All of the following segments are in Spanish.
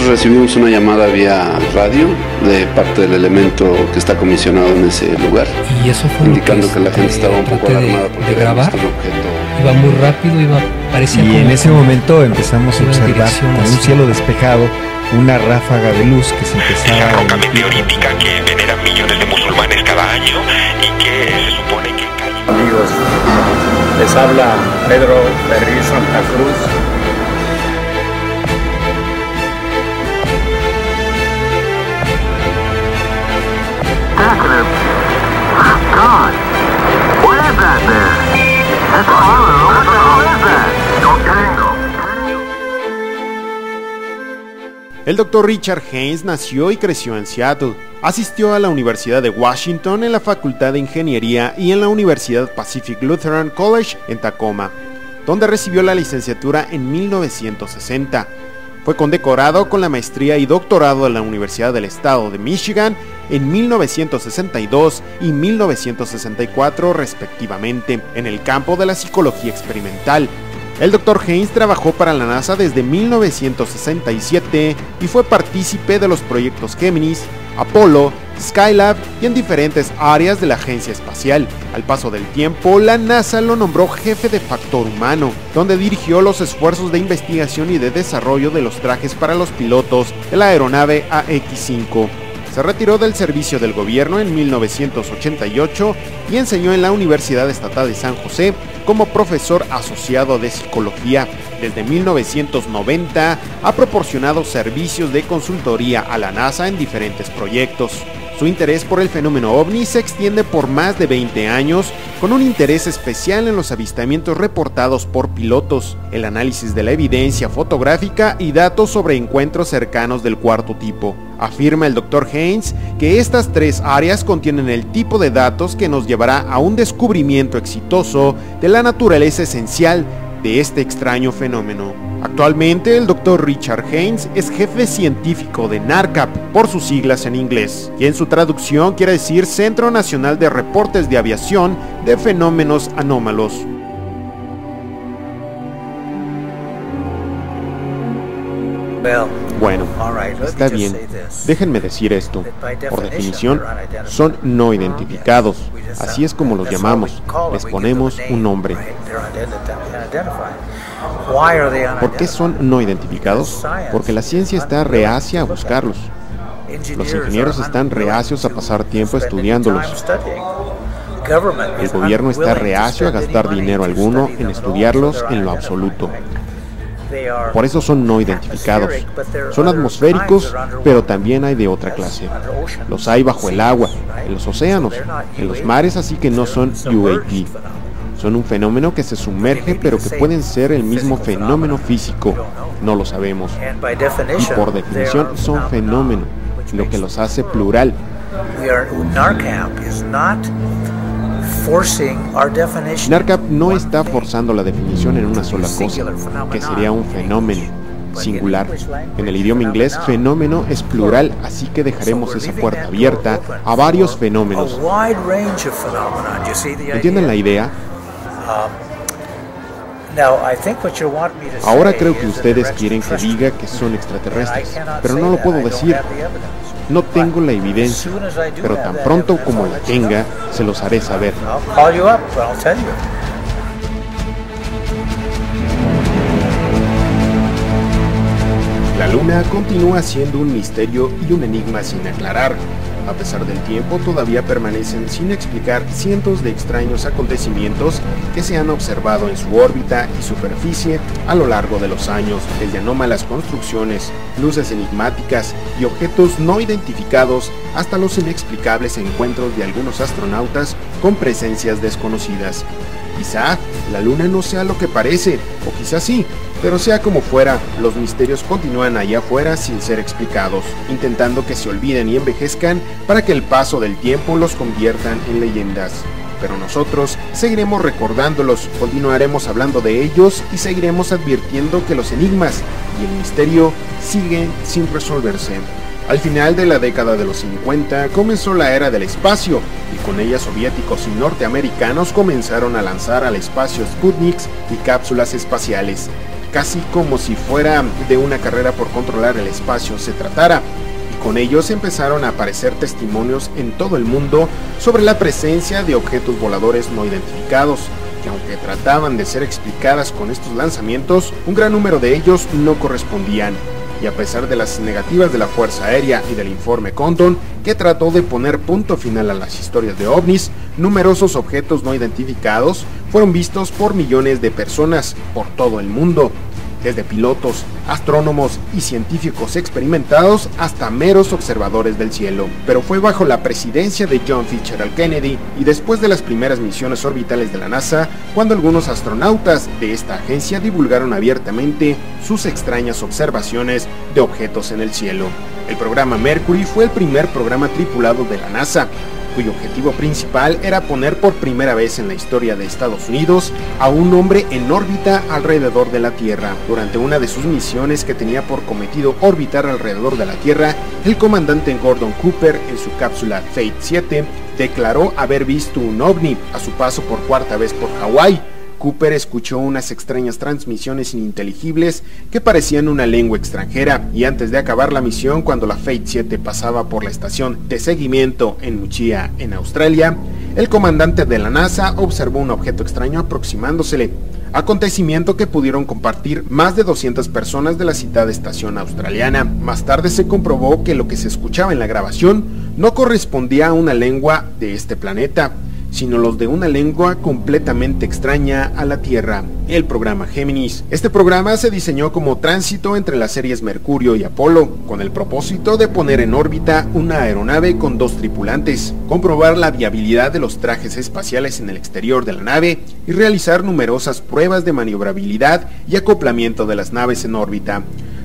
Nosotros recibimos una llamada vía radio de parte del elemento que está comisionado en ese lugar, y eso fue indicando que la gente estaba un poco alarmada porque de grabar. el objeto Iba muy rápido, parecía y como en ese momento empezamos a una observar dirección con un así. cielo despejado una ráfaga de luz que se La empezaba roca a emitir. meteorítica que venera millones de musulmanes cada año y que se supone que cae. Amigos, les habla Pedro Ferri Santa Cruz. God, what is that there? That's hollow. What the hell is that? Don't tangle. El Dr. Richard Haynes nació y creció en Seattle. Asistió a la Universidad de Washington en la Facultad de Ingeniería y en la Universidad Pacific Lutheran College en Tacoma, donde recibió la licenciatura en 1960. Fue condecorado con la maestría y doctorado de la Universidad del Estado de Michigan en 1962 y 1964 respectivamente, en el campo de la psicología experimental. El Dr. Haynes trabajó para la NASA desde 1967 y fue partícipe de los proyectos Géminis, Apolo, Skylab y en diferentes áreas de la agencia espacial. Al paso del tiempo, la NASA lo nombró jefe de factor humano, donde dirigió los esfuerzos de investigación y de desarrollo de los trajes para los pilotos de la aeronave AX-5. Se retiró del servicio del gobierno en 1988 y enseñó en la Universidad Estatal de San José como profesor asociado de psicología. Desde 1990 ha proporcionado servicios de consultoría a la NASA en diferentes proyectos. Su interés por el fenómeno ovni se extiende por más de 20 años, con un interés especial en los avistamientos reportados por pilotos, el análisis de la evidencia fotográfica y datos sobre encuentros cercanos del cuarto tipo. Afirma el Dr. Haynes que estas tres áreas contienen el tipo de datos que nos llevará a un descubrimiento exitoso de la naturaleza esencial de este extraño fenómeno. Actualmente el Dr. Richard Haynes es jefe científico de NARCAP, por sus siglas en inglés, y en su traducción quiere decir Centro Nacional de Reportes de Aviación de Fenómenos Anómalos. Bueno, está bien. Déjenme decir esto. Por definición, son no identificados. Así es como los llamamos. Les ponemos un nombre. ¿Por qué son no identificados? Porque la ciencia está reacia a buscarlos. Los ingenieros están reacios a pasar tiempo estudiándolos. El gobierno está reacio a gastar dinero alguno en estudiarlos en lo absoluto. Por eso son no identificados. Son atmosféricos, pero también hay de otra clase. Los hay bajo el agua, en los océanos, en los mares, así que no son UAP. Son un fenómeno que se sumerge, pero que pueden ser el mismo fenómeno físico. No lo sabemos. Y por definición son fenómeno, lo que los hace plural. NARCAP no está forzando la definición en una sola cosa, que sería un fenómeno singular. En el idioma inglés, fenómeno es plural, así que dejaremos esa puerta abierta a varios fenómenos. ¿Entienden la idea? Ahora creo que ustedes quieren que diga que son extraterrestres, pero no lo puedo decir. No tengo la evidencia, pero tan pronto como la tenga, se los haré saber. La Luna continúa siendo un misterio y un enigma sin aclarar. A pesar del tiempo, todavía permanecen sin explicar cientos de extraños acontecimientos que se han observado en su órbita y superficie a lo largo de los años, desde anómalas construcciones, luces enigmáticas y objetos no identificados hasta los inexplicables encuentros de algunos astronautas con presencias desconocidas. Quizá la Luna no sea lo que parece, o quizá sí, pero sea como fuera, los misterios continúan allá afuera sin ser explicados, intentando que se olviden y envejezcan para que el paso del tiempo los conviertan en leyendas. Pero nosotros seguiremos recordándolos, continuaremos hablando de ellos y seguiremos advirtiendo que los enigmas y el misterio siguen sin resolverse. Al final de la década de los 50 comenzó la era del espacio y con ella soviéticos y norteamericanos comenzaron a lanzar al espacio Sputniks y cápsulas espaciales. casi como si fuera de una carrera por controlar el espacio se tratara. Y con ellos empezaron a aparecer testimonios en todo el mundo sobre la presencia de objetos voladores no identificados, que aunque trataban de ser explicadas con estos lanzamientos, un gran número de ellos no correspondían. Y a pesar de las negativas de la Fuerza Aérea y del informe Condon, que trató de poner punto final a las historias de ovnis, numerosos objetos no identificados fueron vistos por millones de personas por todo el mundo, desde pilotos, astrónomos y científicos experimentados hasta meros observadores del cielo. Pero fue bajo la presidencia de John Fitzgerald Kennedy y después de las primeras misiones orbitales de la NASA, cuando algunos astronautas de esta agencia divulgaron abiertamente sus extrañas observaciones de objetos en el cielo. El programa Mercury fue el primer programa tripulado de la NASA, cuyo objetivo principal era poner por primera vez en la historia de Estados Unidos a un hombre en órbita alrededor de la Tierra. Durante una de sus misiones que tenía por cometido orbitar alrededor de la Tierra, el comandante Gordon Cooper, en su cápsula Fate 7, declaró haber visto un ovni a su paso por cuarta vez por Hawái. Cooper escuchó unas extrañas transmisiones ininteligibles que parecían una lengua extranjera, y antes de acabar la misión, cuando la Fate 7 pasaba por la estación de seguimiento en Lucia, en Australia, el comandante de la NASA observó un objeto extraño aproximándosele, acontecimiento que pudieron compartir más de 200 personas de la citada estación australiana. Más tarde se comprobó que lo que se escuchaba en la grabación no correspondía a una lengua de este planeta, sino los de una lengua completamente extraña a la Tierra, el programa Géminis. Este programa se diseñó como tránsito entre las series Mercurio y Apolo, con el propósito de poner en órbita una aeronave con 2 tripulantes, comprobar la viabilidad de los trajes espaciales en el exterior de la nave y realizar numerosas pruebas de maniobrabilidad y acoplamiento de las naves en órbita.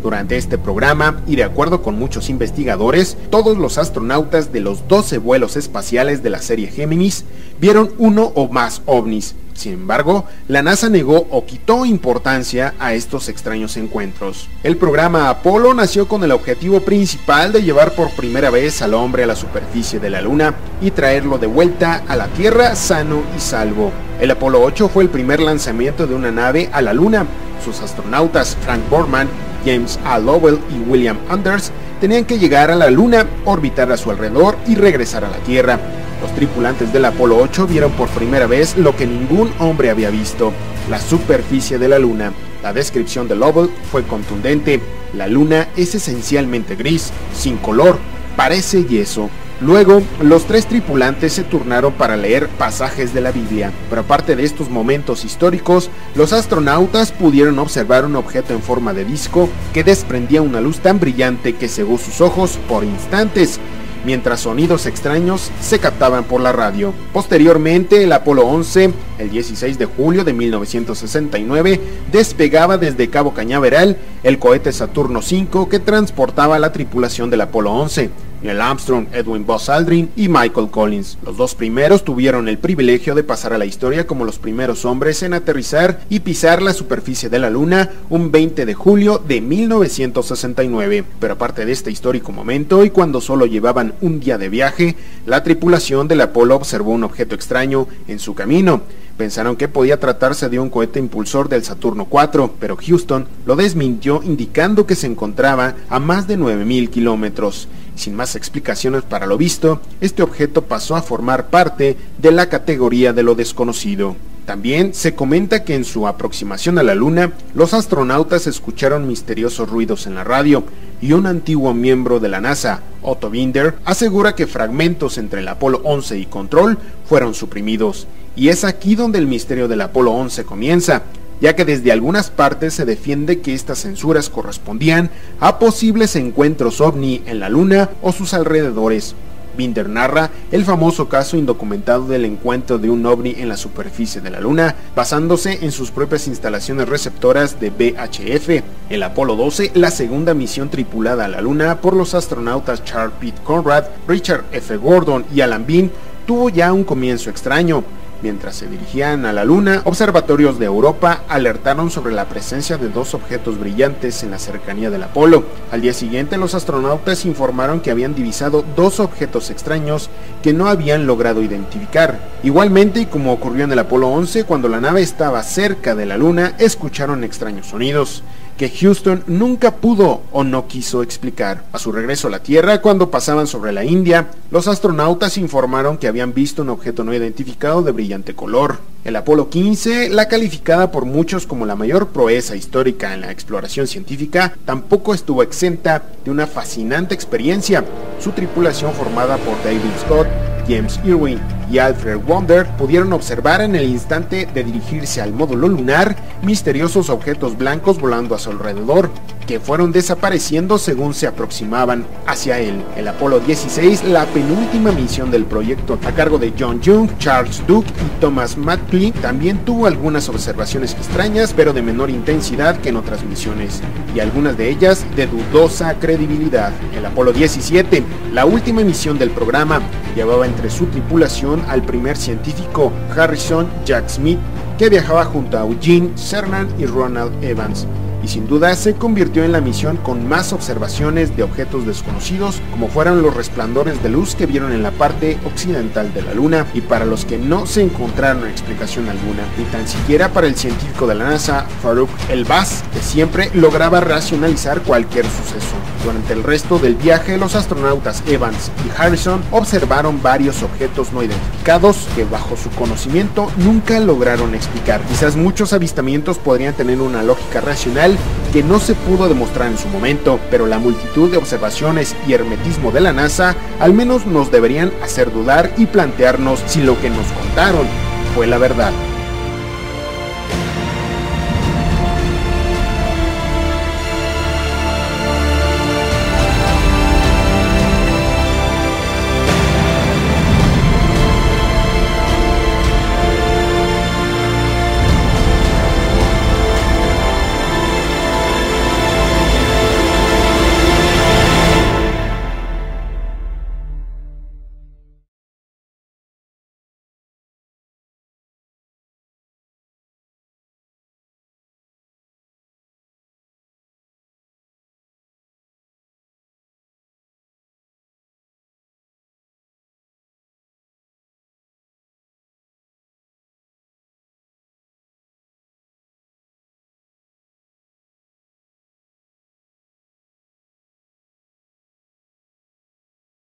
Durante este programa, y de acuerdo con muchos investigadores, todos los astronautas de los 12 vuelos espaciales de la serie Géminis vieron uno o más ovnis. Sin embargo, la NASA negó o quitó importancia a estos extraños encuentros. El programa Apolo nació con el objetivo principal de llevar por primera vez al hombre a la superficie de la Luna y traerlo de vuelta a la Tierra sano y salvo. El Apolo 8 fue el primer lanzamiento de una nave a la Luna. Sus astronautas Frank Borman, James A. Lowell y William Anders tenían que llegar a la Luna, orbitar a su alrededor y regresar a la Tierra. Los tripulantes del Apolo 8 vieron por primera vez lo que ningún hombre había visto: la superficie de la Luna. La descripción de Lowell fue contundente: la Luna es esencialmente gris, sin color, parece yeso. Luego, los 3 tripulantes se turnaron para leer pasajes de la Biblia. Pero aparte de estos momentos históricos, los astronautas pudieron observar un objeto en forma de disco que desprendía una luz tan brillante que cegó sus ojos por instantes, mientras sonidos extraños se captaban por la radio. Posteriormente, el Apolo 11, el 16 de julio de 1969, despegaba desde Cabo Cañaveral el cohete Saturno V que transportaba a la tripulación del Apolo 11. Neil Armstrong, Edwin Buzz Aldrin y Michael Collins. Los 2 primeros tuvieron el privilegio de pasar a la historia como los primeros hombres en aterrizar y pisar la superficie de la Luna un 20 de julio de 1969. Pero aparte de este histórico momento, y cuando solo llevaban un día de viaje, la tripulación del Apolo observó un objeto extraño en su camino. Pensaron que podía tratarse de un cohete impulsor del Saturno IV, pero Houston lo desmintió indicando que se encontraba a más de 9.000 kilómetros. Sin más explicaciones para lo visto, este objeto pasó a formar parte de la categoría de lo desconocido. También se comenta que en su aproximación a la Luna, los astronautas escucharon misteriosos ruidos en la radio, y un antiguo miembro de la NASA, Otto Binder, asegura que fragmentos entre el Apolo 11 y Control fueron suprimidos. Y es aquí donde el misterio del Apolo 11 comienza, ya que desde algunas partes se defiende que estas censuras correspondían a posibles encuentros ovni en la Luna o sus alrededores. Binder narra el famoso caso indocumentado del encuentro de un ovni en la superficie de la Luna, basándose en sus propias instalaciones receptoras de VHF. El Apolo 12, la segunda misión tripulada a la Luna por los astronautas Charles P. Conrad, Richard F. Gordon y Alan Bean, tuvo ya un comienzo extraño. Mientras se dirigían a la Luna, observatorios de Europa alertaron sobre la presencia de dos objetos brillantes en la cercanía del Apolo. Al día siguiente, los astronautas informaron que habían divisado dos objetos extraños que no habían logrado identificar. Igualmente, y como ocurrió en el Apolo 11, cuando la nave estaba cerca de la Luna, escucharon extraños sonidos que Houston nunca pudo o no quiso explicar. A su regreso a la Tierra, cuando pasaban sobre la India, los astronautas informaron que habían visto un objeto no identificado de brillante color. El Apolo 15, la calificada por muchos como la mayor proeza histórica en la exploración científica, tampoco estuvo exenta de una fascinante experiencia. Su tripulación, formada por David Scott, James Irwin y Alfred Wonder, pudieron observar en el instante de dirigirse al módulo lunar misteriosos objetos blancos volando a su alrededor, que fueron desapareciendo según se aproximaban hacia él. El Apolo 16, la penúltima misión del proyecto a cargo de John Young, Charles Duke y Thomas Matley, también tuvo algunas observaciones extrañas, pero de menor intensidad que en otras misiones, y algunas de ellas de dudosa credibilidad. El Apolo 17, la última misión del programa, llevaba entre su tripulación al primer científico Harrison Jack Smith, que viajaba junto a Eugene Cernan y Ronald Evans, y sin duda se convirtió en la misión con más observaciones de objetos desconocidos, como fueron los resplandores de luz que vieron en la parte occidental de la Luna, y para los que no se encontraron explicación alguna, ni tan siquiera para el científico de la NASA, Farouk El-Baz, que siempre lograba racionalizar cualquier suceso. Durante el resto del viaje, los astronautas Evans y Harrison observaron varios objetos no identificados que bajo su conocimiento nunca lograron explicar. Quizás muchos avistamientos podrían tener una lógica racional que no se pudo demostrar en su momento, pero la multitud de observaciones y hermetismo de la NASA al menos nos deberían hacer dudar y plantearnos si lo que nos contaron fue la verdad.